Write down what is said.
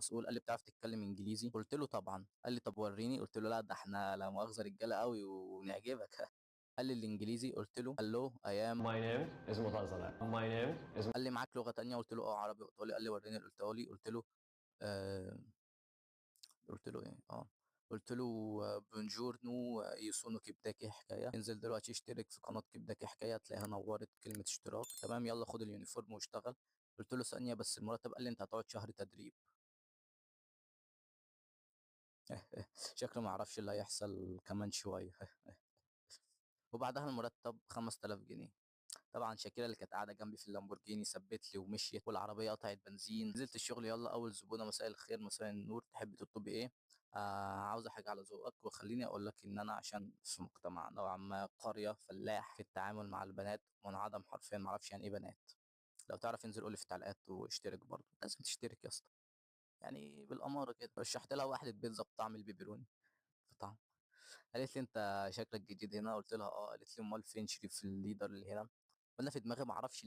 المسؤول، قال لي بتعرف تتكلم انجليزي؟ قلت له طبعا. قال لي طب وريني. قلت له لا ده احنا لا مؤاخذه رجاله قوي ونعجبك. قال لي الانجليزي. قلت له الو ايام. My name is Mutazala. My name is قال لي معاك لغه تانية؟ قلت له اه عربي وايطالي. قال لي وريني الايطالي. قلت له آه قلت له ايه قلت له بونجورنو يسونو كبداكي حكايه. انزل دلوقتي اشترك في قناه كبداكي حكايه، تلاقيها نورت كلمه اشتراك. تمام يلا خد اليونيفورم واشتغل. قلت له ثانيه بس المرتب. قال لي انت هتقعد شهر تدريب. شكله ما يعرفش اللي هيحصل كمان شويه. وبعدها المرتب 5000 جنيه. طبعا شاكيرا اللي كانت قاعده جنبي في اللامبورجيني سبت لي ومشيت، والعربيه قطعت بنزين. نزلت الشغل. يلا اول زبونه، مساء الخير مساء النور، تحبي تطلبي ايه؟ عاوزه حاجه على ذوقك. وخليني اقول لك ان انا عشان في مجتمع نوعا ما قريه فلاح، في التعامل مع البنات منعدم حرفيا، ما اعرفش يعني ايه بنات. لو تعرف انزل قول لي في التعليقات واشترك برضه، لازم تشترك يا اسطى. يعني بالاماره كده رشحت لها واحده بيتزا بطعم البيبروني، في طعم. قالت لي انت شكلك جديد هنا. قلت لها اه. قالت لي امال فين شريف الليدر اللي هنا؟ وانا في دماغي ما اعرفش